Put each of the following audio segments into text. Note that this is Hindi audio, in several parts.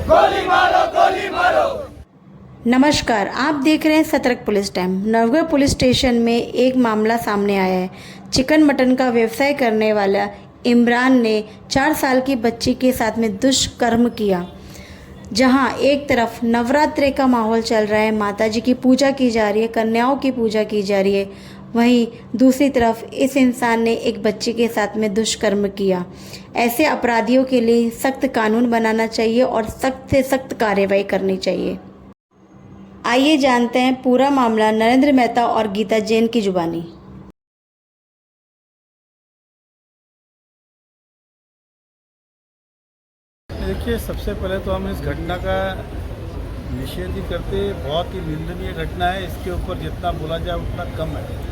गोली मारो गोली मारो। नमस्कार, आप देख रहे हैं सतर्क police time. Navgarh police station में एक मामला सामने आया है। चिकन मटन का व्यवसाय करने वाला इमरान ने 4 साल की बच्ची के साथ में दुष्कर्म किया। जहां एक तरफ नवरात्रि का माहौल चल रहा है, माताजी की पूजा की जा रही है, कन्याओं की पूजा की जा रही है, वहीं दूसरी तरफ इस इंसान ने एक बच्ची के साथ में दुष्कर्म किया। ऐसे अपराधियों के लिए सख्त कानून बनाना चाहिए और सख्त से सख्त कार्रवाई करनी चाहिए। आइए जानते हैं पूरा मामला नरेंद्र मेहता और गीता जैन की जुबानी। देखिए, सबसे पहले तो हम इस घटना का निषेध ही करते। बहुत ही निंदनीय घटना है। इसके ऊपर जितना बोला जाए उतना कम है।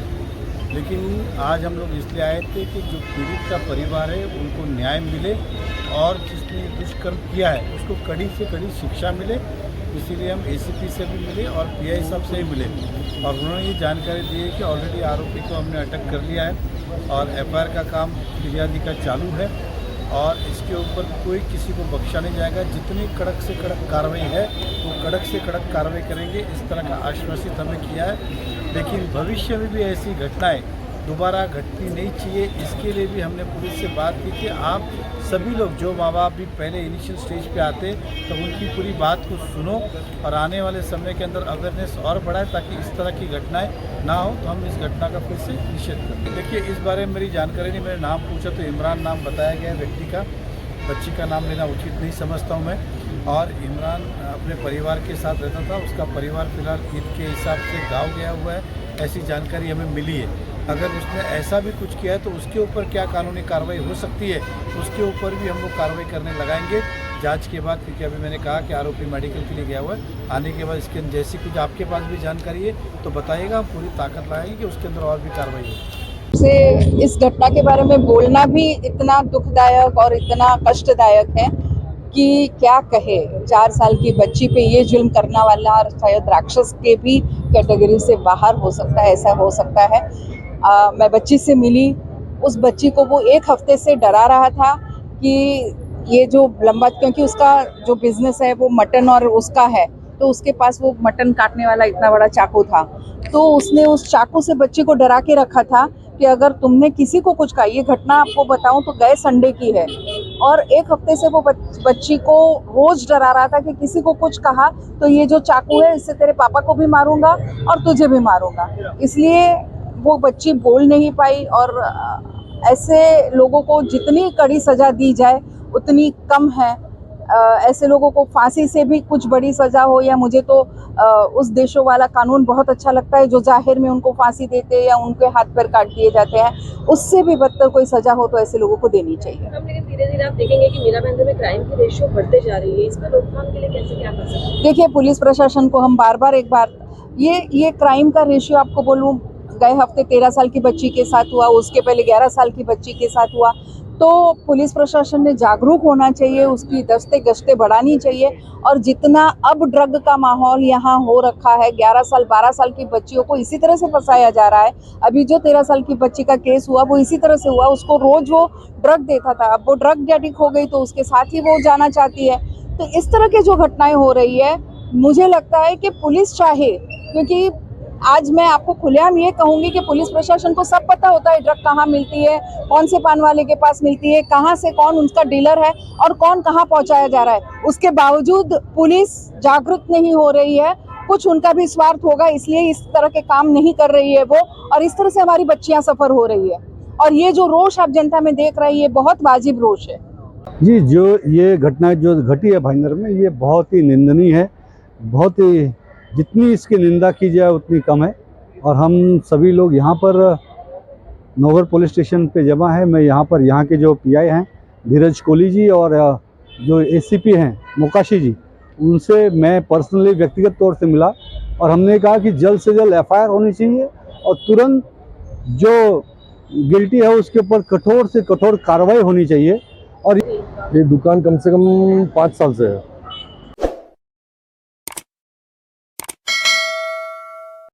लेकिन आज हम लोग इसलिए आए थे कि जो पीड़ित का परिवार है उनको न्याय मिले और जिसने दुष्कर्म किया है उसको कड़ी से कड़ी शिक्षा मिले। इसीलिए हम एसीपी से भी मिले और पीआई साहब से भी मिले और उन्होंने ये जानकारी दी है कि ऑलरेडी आरोपी को हमने अटक कर लिया है और एफआईआर का काम फिर्यादी का चालू है और इसके ऊपर कोई किसी को बख्शा नहीं जाएगा। जितनी कड़क से कड़क कार्रवाई है वो कड़क से कड़क कार्रवाई करेंगे, इस तरह का आश्वासित हमें किया है। लेकिन भविष्य में भी ऐसी घटनाएं दोबारा घटनी नहीं चाहिए, इसके लिए भी हमने पुलिस से बात की कि आप सभी लोग जो माँ बाप भी पहले इनिशियल स्टेज पे आते तो उनकी पूरी बात को सुनो और आने वाले समय के अंदर अवेयरनेस और बढ़ाए ताकि इस तरह की घटनाएं ना हो। तो हम इस घटना का फिर से निषेध करें। देखिए, इस बारे में मेरी जानकारी नहीं, मेरा नाम पूछा तो इमरान नाम बताया गया व्यक्ति का। बच्ची का नाम लेना उचित नहीं समझता हूँ मैं। और इमरान अपने परिवार के साथ रहता था। उसका परिवार फिलहाल ईद के हिसाब से गाँव गया हुआ है, ऐसी जानकारी हमें मिली है। अगर उसने ऐसा भी कुछ किया है तो उसके ऊपर क्या कानूनी कार्रवाई हो सकती है, उसके ऊपर भी हम लोग कार्रवाई करने लगाएंगे जांच के बाद। क्योंकि अभी मैंने कहा कि आरोपी मेडिकल के लिए गया हुआ है, आने के बाद इसके अंदर जैसी कुछ आपके पास भी जानकारी है तो बताइएगा, हम पूरी ताकत लगाएंगे कि उसके अंदर और भी कार्रवाई हो। से इस घटना के बारे में बोलना भी इतना दुखदायक और इतना कष्टदायक है कि क्या कहे। 4 साल की बच्ची पे ये जुल्म करने वाला और शायद राक्षस के भी कैटेगरी से बाहर हो सकता है, ऐसा हो सकता है। मैं बच्ची से मिली, उस बच्ची को वो 1 हफ्ते से डरा रहा था कि ये जो लंबा, क्योंकि उसका जो बिजनेस है वो मटन और उसका है, तो उसके पास वो मटन काटने वाला इतना बड़ा चाकू था। तो उसने उस चाकू से बच्ची को डरा के रखा था कि अगर तुमने किसी को कुछ कहा, ये घटना आपको बताऊं तो गए संडे की है, और 1 हफ्ते से वो बच्ची को रोज डरा रहा था कि किसी को कुछ कहा तो ये जो चाकू है इससे तेरे पापा को भी मारूंगा और तुझे भी मारूंगा। इसलिए वो बच्ची बोल नहीं पाई। और ऐसे लोगों को जितनी कड़ी सजा दी जाए उतनी कम है। ऐसे लोगों को फांसी से भी कुछ बड़ी सजा हो, या मुझे तो उस देशों वाला कानून बहुत अच्छा लगता है जो जाहिर में उनको फांसी देते हैं या उनके हाथ पैर काट दिए जाते हैं, उससे भी बदतर कोई सजा हो तो ऐसे लोगों को देनी चाहिए। लेकिन धीरे धीरे आप देखेंगे कि मीरा बहन में क्राइम की रेशियो बढ़ते जा रही है, इस पर रोकथाम के लिए कैसे क्या कर सकते हैं? देखिए, पुलिस प्रशासन को हम बार बार ये क्राइम का रेशियो आपको बोलूं, गए हफ्ते 13 साल की बच्ची के साथ हुआ, उसके पहले 11 साल की बच्ची के साथ हुआ। तो पुलिस प्रशासन ने जागरूक होना चाहिए, उसकी दस्ते गश्ते बढ़ानी चाहिए। और जितना अब ड्रग का माहौल यहाँ हो रखा है, 11 साल 12 साल की बच्चियों को इसी तरह से फंसाया जा रहा है। अभी जो 13 साल की बच्ची का केस हुआ वो इसी तरह से हुआ। उसको रोज वो ड्रग देता था, अब वो ड्रग एडिक्ट हो गई तो उसके साथ ही वो जाना चाहती है। तो इस तरह की जो घटनाएं हो रही है, मुझे लगता है कि पुलिस चाहे, क्योंकि आज मैं आपको खुलेआम ये कहूंगी कि पुलिस प्रशासन को सब पता होता है ड्रग कहाँ मिलती है, कौन से पान वाले के पास मिलती है, कहाँ से कौन उसका डीलर है और कौन कहाँ पहुंचाया जा रहा है। उसके बावजूद पुलिस जागरूक नहीं हो रही है। कुछ उनका भी स्वार्थ होगा, इसलिए इस तरह के काम नहीं कर रही है वो, और इस तरह से हमारी बच्चियां सफर हो रही है। और ये जो रोष आप जनता में देख रही है, बहुत वाजिब रोष है जी। जो ये घटना जो घटी है भाईंदर में, ये बहुत ही निंदनीय है। बहुत ही, जितनी इसकी निंदा की जाए उतनी कम है। और हम सभी लोग यहाँ पर नवगढ़ पुलिस स्टेशन पे जमा है। मैं यहाँ पर यहाँ के जो पीआई हैं धीरज कोहली जी और जो एसीपी हैं मोकाशी जी, उनसे मैं पर्सनली व्यक्तिगत तौर से मिला और हमने कहा कि जल्द से जल्द एफआईआर होनी चाहिए और तुरंत जो गिल्टी है उसके ऊपर कठोर से कठोर कार्रवाई होनी चाहिए। और ये दुकान कम से कम 5 साल से है।